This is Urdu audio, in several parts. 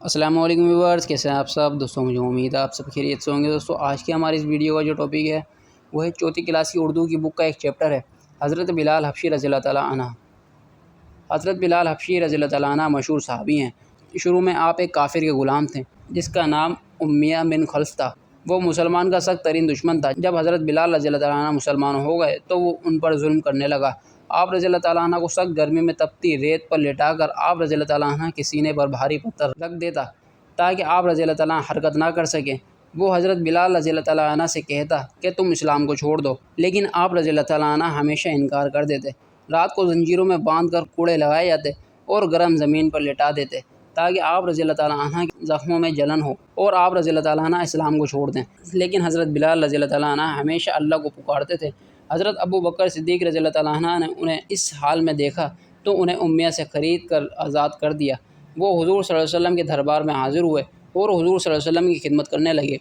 السلام علیکم ویورز، کیسے ہیں آپ سب دوستوں؟ مجھے امید ہے آپ سب خیریت سے ہوں گے۔ دوستوں آج کی ہماری اس ویڈیو کا جو ٹاپک ہے وہ ہے چوتھی کلاس کی اردو کی بک کا ایک چیپٹر ہے حضرت بلال حبشی رضی اللہ تعالیٰ عنہ۔ حضرت بلال حبشی رضی اللہ تعالیٰ عنہ مشہور صحابی ہیں۔ شروع میں آپ ایک کافر کے غلام تھے جس کا نام امیہ بن خلف تھا۔ وہ مسلمان کا سخت ترین دشمن تھا۔ جب حضرت بلال رضی اللہ تعالیٰ عنہ مسلمان ہو گئے تو وہ ان پر ظلم کرنے لگا۔ آپ رضی اللہ تعالیٰ عنہ کو سخت گرمی میں تپتی ریت پر لٹا کر آپ رضی اللہ تعالیٰ عنہ کے سینے پر بھاری پتھر رکھ دیتا تاکہ آپ رضی اللہ تعالیٰ عنہ حرکت نہ کر سکیں۔ وہ حضرت بلال رضی اللہ تعالیٰ عنہ سے کہتا کہ تم اسلام کو چھوڑ دو، لیکن آپ رضی اللہ تعالیٰ عنہ ہمیشہ انکار کر دیتے۔ رات کو زنجیروں میں باندھ کر کوڑے لگائے جاتے اور گرم زمین پر لٹا دیتے تاکہ آپ رضی اللہ تعالیٰ عنہ کے زخموں میں جلن ہو اور آپ رضی اللہ تعالیٰ عنہ اسلام کو چھوڑ دیں۔ لیکن حضرت بلال رضی اللہ تعالیٰ عنہ ہمیشہ اللہ کو پکارتے تھے۔ حضرت ابو بکر صدیق رضی اللہ تعالیٰ عنہ نے انہیں اس حال میں دیکھا تو انہیں امیہ سے خرید کر آزاد کر دیا۔ وہ حضور صلی اللہ علیہ وسلم کے دربار میں حاضر ہوئے اور حضور صلی اللہ علیہ وسلم کی خدمت کرنے لگے۔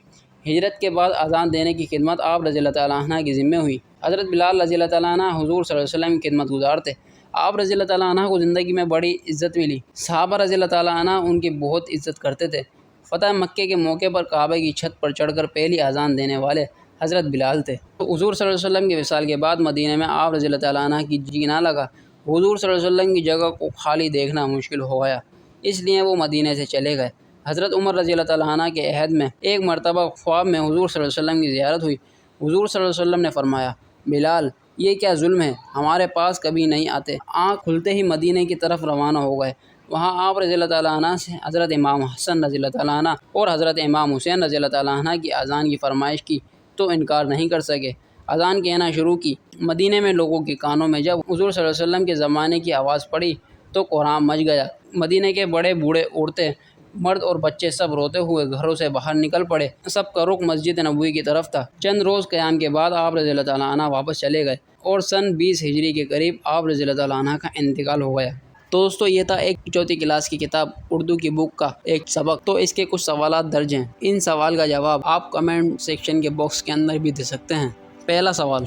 ہجرت کے بعد اذان دینے کی خدمت آپ رضی اللہ تعالیٰ عنہ کے ذمہ ہوئی۔ حضرت بلال رضی اللہ تعالیٰ عنہ حضور صلی اللہ علیہ وسلم کی خدمت گزار تھے۔ آپ رضی اللہ تعالیٰ عنہ کو زندگی میں بڑی عزت ملی۔ صحابہ رضی اللہ تعالیٰ عنہ ان کی بہت عزت کرتے تھے۔ فتح مکہ کے موقع پر کعبہ کی چھت پر چڑھ کر پہلی اذان دینے والے حضرت بلال تھے۔ حضور صلی اللہ علیہ وسلم کے وصال کے بعد مدینہ میں آپ رضی اللہ تعالیٰ عنہ کی جی نہ لگا۔ حضور صلی اللہ علیہ وسلم کی جگہ کو خالی دیکھنا مشکل ہو گیا، اس لیے وہ مدینہ سے چلے گئے۔ حضرت عمر رضی اللہ تعالیٰ عنہ کے عہد میں ایک مرتبہ خواب میں حضور صلی اللہ علیہ وسلم کی زیارت ہوئی۔ حضور صلی اللہ علیہ وسلم نے فرمایا، بلال یہ کیا ظلم ہے، ہمارے پاس کبھی نہیں آتے۔ آنکھ کھلتے ہی مدینہ کی طرف روانہ ہو گئے۔ وہاں آپ رضی اللہ تعالیٰ عنہ سے حضرت امام حسن رضی اللہ تعالیٰ عنہ اور حضرت امام حسین رضی اللہ تعالیٰ عنہ کی اذان کی فرمائش کی تو انکار نہیں کر سکے۔ اذان کہنا شروع کی۔ مدینہ میں لوگوں کے کانوں میں جب حضور صلی اللہ علیہ وسلم کے زمانے کی آواز پڑی تو کوہرام مچ گیا۔ مدینہ کے بڑے بوڑھے، عورتیں، مرد اور بچے سب روتے ہوئے گھروں سے باہر نکل پڑے۔ سب کا رخ مسجد نبوی کی طرف تھا۔ چند روز قیام کے بعد آپ رضی اللہ تعالیٰ عنہ واپس چلے گئے اور سن 20 ہجری کے قریب آپ رضی اللہ تعالیٰ عنہ کا انتقال ہو گیا۔ تو دوستو یہ تھا ایک چوتھی کلاس کی کتاب اردو کی بک کا ایک سبق۔ تو اس کے کچھ سوالات درج ہیں۔ ان سوال کا جواب آپ کمنٹ سیکشن کے باکس کے اندر بھی دے سکتے ہیں۔ پہلا سوال،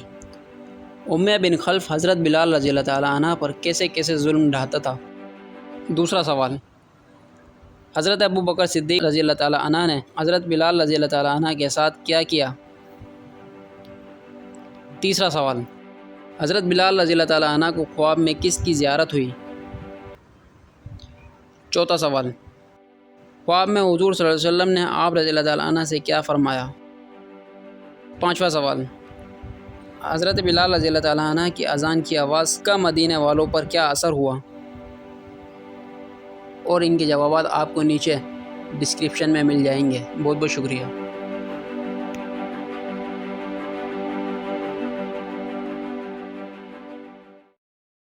امیہ بن خلف حضرت بلال رضی اللہ تعالیٰ عنہ پر کیسے کیسے ظلم ڈھاتا تھا؟ دوسرا سوال، حضرت ابو بکر صدیق رضی اللہ تعالیٰ عنہ نے حضرت بلال رضی اللہ تعالیٰ عنہ کے ساتھ کیا کیا؟ تیسرا سوال، حضرت بلال رضی اللہ تعالیٰ عنہ کو خواب میں کس کی زیارت ہوئی؟ چوتھا سوال، خواب میں حضور صلی اللہ علیہ وسلم نے آپ رضی اللہ تعالیٰ عنہ سے کیا فرمایا؟ پانچواں سوال، حضرت بلال رضی اللہ تعالیٰ عنہ کی اذان کی آواز کا مدینہ والوں پر کیا اثر ہوا؟ اور ان کے جوابات آپ کو نیچے ڈسکرپشن میں مل جائیں گے۔ بہت بہت شکریہ۔